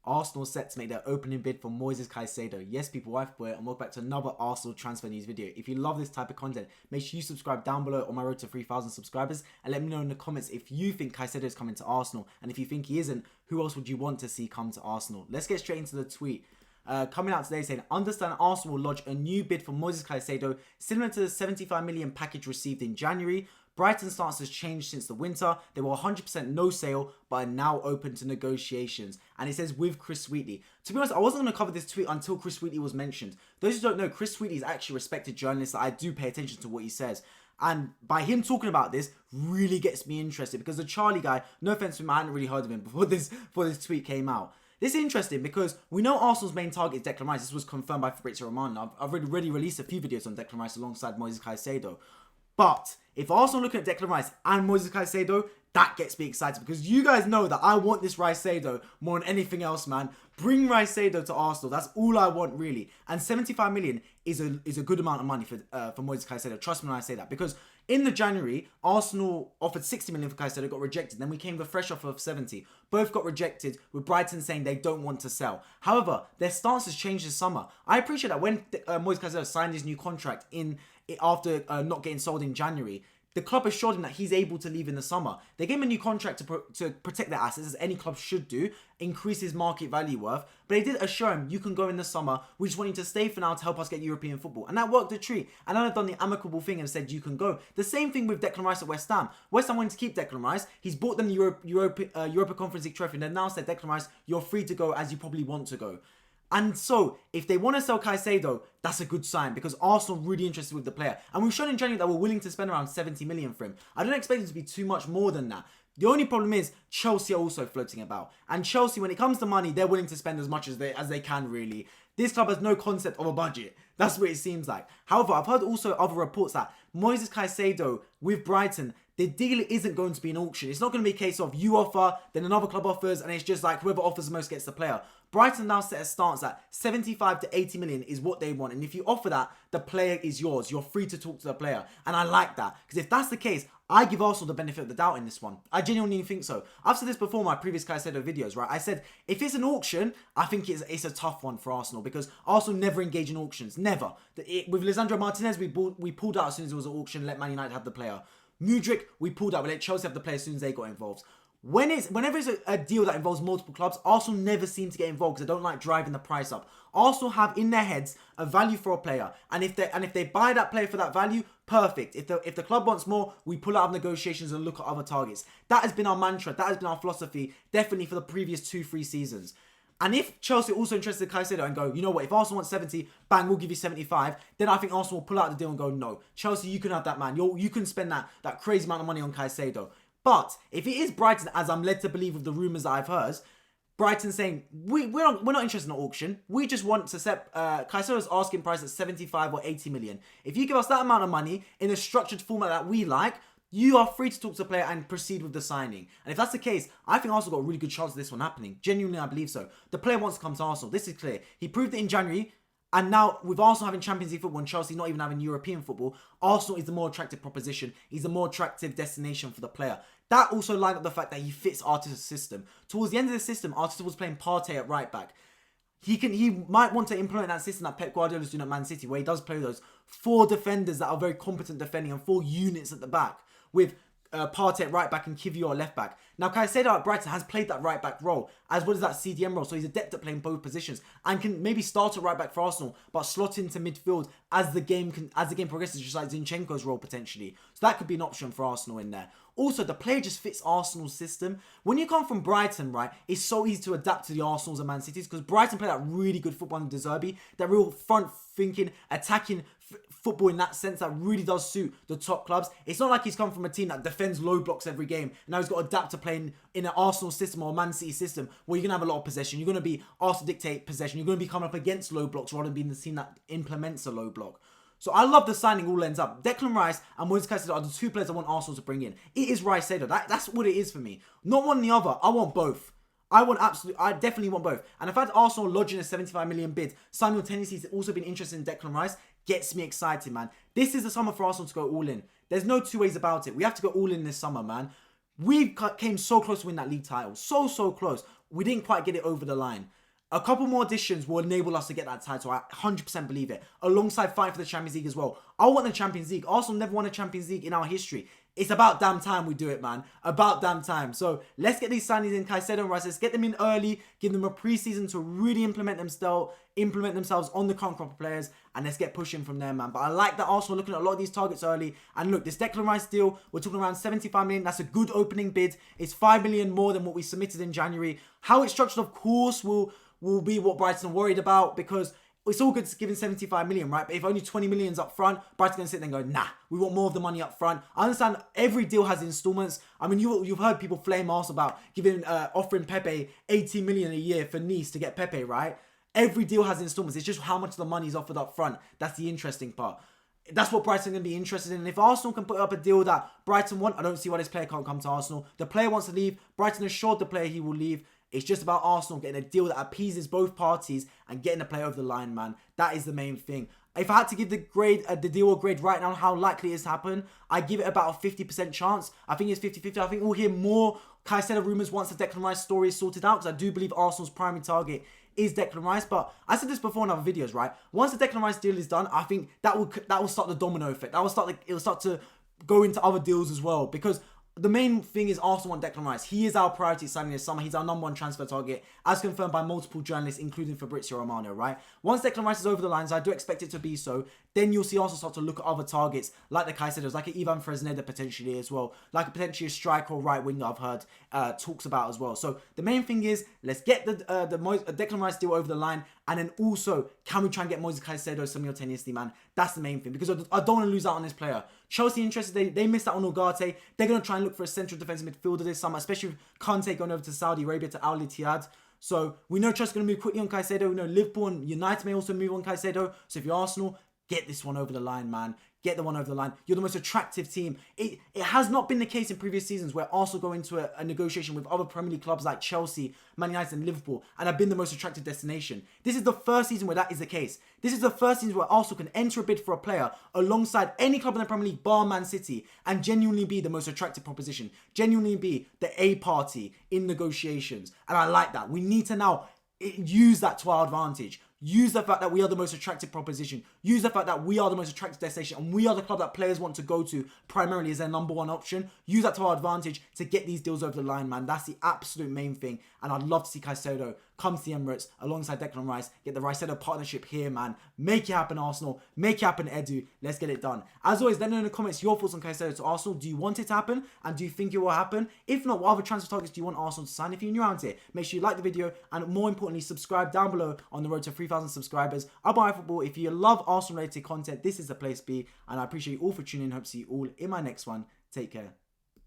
Arsenal set to make their opening bid for MOISES CAICEDO. Yes, people, wife boy, and welcome back to another Arsenal transfer news video. If you love this type of content, make sure you subscribe down below on my road to 3,000 subscribers, and let me know in the comments if you think Caicedo is coming to Arsenal, and if you think he isn't, who else would you want to see come to Arsenal? Let's get straight into the tweet. Coming out today saying, understand Arsenal will lodge a new bid for MOISES CAICEDO similar to the 75 million package received in January. Brighton's stance has changed since the winter. They were 100% no sale, but are now open to negotiations. And it says with Chris Wheatley. To be honest, I wasn't going to cover this tweet until Chris Wheatley was mentioned. Those who don't know, Chris Wheatley is actually a respected journalist that I do pay attention to what he says. And by him talking about this really gets me interested, because the Charlie guy, no offense to him, I hadn't really heard of him before this tweet came out. This is interesting because we know Arsenal's main target is Declan Rice. This was confirmed by Fabrizio Romano. I've already released a few videos on Declan Rice alongside MOISES CAICEDO. But if Arsenal looking at Declan Rice and MOISES CAICEDO, that gets me excited, because you guys know that I want this Ricedo more than anything else, man. Bring Ricedo to Arsenal. That's all I want, really. And 75 million is a good amount of money for MOISES CAICEDO. Trust me when I say that, because in the January, Arsenal offered 60 million for Caicedo, got rejected. Then we came with a fresh offer of 70. Both got rejected, with Brighton saying they don't want to sell. However, their stance has changed this summer. I appreciate that when MOISES CAICEDO signed his new contract after not getting sold in January, the club assured him that he's able to leave in the summer. They gave him a new contract to protect their assets, as any club should do, increase his market value worth. But they did assure him, you can go in the summer. We just want you to stay for now to help us get European football. And that worked a treat. And then they've done the amicable thing and said, you can go. The same thing with Declan Rice at West Ham. West Ham wanted to keep Declan Rice. He's bought them the Europa Conference League trophy. And they've now said, Declan Rice, you're free to go as you probably want to go. And so, if they want to sell Caicedo, that's a good sign, because Arsenal are really interested with the player. And we've shown in January that we're willing to spend around 70 million for him. I don't expect it to be too much more than that. The only problem is Chelsea are also floating about. And Chelsea, when it comes to money, they're willing to spend as much as they can, really. This club has no concept of a budget. That's what it seems like. However, I've heard also other reports that MOISES CAICEDO with Brighton, the deal isn't going to be an auction. It's not going to be a case of you offer, then another club offers, and it's just like whoever offers the most gets the player. Brighton now set a stance that 75 to 80 million is what they want. And if you offer that, the player is yours. You're free to talk to the player. And I like that, because if that's the case, I give Arsenal the benefit of the doubt in this one. I genuinely think so. I've said this before in my previous Caicedo videos, right? I said, if it's an auction, I think it's a tough one for Arsenal, because Arsenal never engage in auctions. Never. With Lisandro Martinez, we pulled out as soon as it was an auction, let Man United have the player. Mudryk, we pulled out. We let Chelsea have the player as soon as they got involved. Whenever it's a deal that involves multiple clubs, Arsenal never seem to get involved, because they don't like driving the price up. Arsenal have in their heads a value for a player, and if they buy that player for that value, perfect. If the club wants more, we pull out of negotiations and look at other targets. That has been our mantra. That has been our philosophy, definitely for the previous 2-3 seasons. And if Chelsea are also interested in Caicedo and go, you know what, if Arsenal wants 70, bang, we'll give you 75, then I think Arsenal will pull out the deal and go, no, Chelsea, you can have that, man. You can spend that crazy amount of money on Caicedo. But if it is Brighton, as I'm led to believe with the rumours that I've heard, Brighton saying, we're not interested in an auction. We just want to set Caicedo's asking price at 75 or 80 million. If you give us that amount of money in a structured format that we like, you are free to talk to the player and proceed with the signing. And if that's the case, I think Arsenal got a really good chance of this one happening. Genuinely, I believe so. The player wants to come to Arsenal. This is clear. He proved it in January. And now, with Arsenal having Champions League football and Chelsea not even having European football, Arsenal is the more attractive proposition. He's the more attractive destination for the player. That also lined up the fact that he fits Arteta's system. Towards the end of the system, Arteta was playing Partey at right back. He might want to implement that system that Pep Guardiola's doing at Man City, where he does play those 4 defenders that are very competent defending and 4 units at the back, with Partey at right back and Kivior at left back. Now, Caicedo at Brighton has played that right back role, as well as that CDM role, so he's adept at playing both positions and can maybe start at right back for Arsenal, but slot into midfield as the game progresses, just like Zinchenko's role potentially. So that could be an option for Arsenal in there. Also, the player just fits Arsenal's system. When you come from Brighton, right, it's so easy to adapt to the Arsenals and Man Cities, because Brighton play that really good football under De Zerbi, that real front-thinking, attacking football in that sense that really does suit the top clubs. It's not like he's come from a team that defends low blocks every game. Now he's got to adapt to playing in an Arsenal system or a Man City system where you're going to have a lot of possession. You're going to be asked to dictate possession. You're going to be coming up against low blocks rather than being the team that implements a low block. So I love the signing all ends up. Declan Rice and MOISES CAICEDO are the 2 players I want Arsenal to bring in. It is Ricedo. That's what it is for me. Not one or the other. I want both. I definitely want both. And the fact Arsenal lodging a 75 million bid, simultaneously has also been interested in Declan Rice, gets me excited, man. This is the summer for Arsenal to go all in. There's no 2 ways about it. We have to go all in this summer, man. We came so close to win that league title. So close. We didn't quite get it over the line. A couple more additions will enable us to get that title. I 100% believe it. Alongside fighting for the Champions League as well. I want the Champions League. Arsenal never won a Champions League in our history. It's about damn time we do it, man. About damn time. So let's get these signings in. Caicedo and Rice. Let's get them in early. Give them a pre-season to really implement themselves on the current crop of players. And let's get pushing from there, man. But I like that Arsenal looking at a lot of these targets early. And look, this Declan Rice deal, we're talking around 75 million. That's a good opening bid. It's 5 million more than what we submitted in January. How it's structured, of course, will be what Brighton are worried about, because it's all good giving 75 million, right? But if only 20 million's up front, Brighton's going to sit there and go, nah, we want more of the money up front. I understand every deal has installments. I mean, you've heard people flame Arsenal about offering Pepe 18 million a year for Nice to get Pepe, right? Every deal has installments. It's just how much of the money is offered up front. That's the interesting part. That's what Brighton are going to be interested in. And if Arsenal can put up a deal that Brighton want, I don't see why this player can't come to Arsenal. The player wants to leave. Brighton assured the player he will leave. It's just about Arsenal getting a deal that appeases both parties and getting the player over the line, man. That is the main thing. If I had to give the deal a grade right now, how likely it is to happen, I give it about a 50% chance. I think it's 50-50. I think we'll hear more Caicedo rumours once the Declan Rice story is sorted out, because I do believe Arsenal's primary target is Declan Rice. But I said this before in other videos, right? Once the Declan Rice deal is done, I think that will start the domino effect. It will start to go into other deals as well, because the main thing is Arsenal want Declan Rice. He is our priority signing this summer. He's our #1 transfer target, as confirmed by multiple journalists, including Fabrizio Romano, right? Once Declan Rice is over the lines, I do expect it to be so, then you'll see Arsenal start to look at other targets, like the Caicedos, like an Ivan Fresneda potentially as well, like potentially a striker or right winger I've heard talks about as well. So the main thing is, let's get the Declan Rice deal over the line, and then also, can we try and get MOISES CAICEDO simultaneously, man? That's the main thing, because I don't want to lose out on this player. Chelsea interested, they missed out on Ugarte. They're going to try and look for a central defensive midfielder this summer, especially with Kante going over to Saudi Arabia to Al Ittihad. So we know Chelsea's going to move quickly on Caicedo. We know Liverpool and United may also move on Caicedo. So if you're Arsenal, get this one over the line, man. Get the one over the line. You're the most attractive team. It has not been the case in previous seasons where Arsenal go into a negotiation with other Premier League clubs like Chelsea, Man United and Liverpool and have been the most attractive destination. This is the first season where that is the case. This is the first season where Arsenal can enter a bid for a player alongside any club in the Premier League bar Man City and genuinely be the most attractive proposition. Genuinely be the A party in negotiations. And I like that. We need to now use that to our advantage. Use the fact that we are the most attractive proposition. Use the fact that we are the most attractive destination and we are the club that players want to go to primarily as their #1 option. Use that to our advantage to get these deals over the line, man. That's the absolute main thing. And I'd love to see Caicedo come to the Emirates alongside Declan Rice. Get the Rice-Caicedo partnership here, man. Make it happen, Arsenal. Make it happen, Edu. Let's get it done. As always, let me know in the comments your thoughts on Caicedo to Arsenal. Do you want it to happen? And do you think it will happen? If not, what other transfer targets do you want Arsenal to sign? If you're new around here, make sure you like the video and more importantly, subscribe down below on the road to 3,000 subscribers. I'm Football. If you love Arsenal related content, this is the place to be. And I appreciate you all for tuning in. Hope to see you all in my next one. Take care.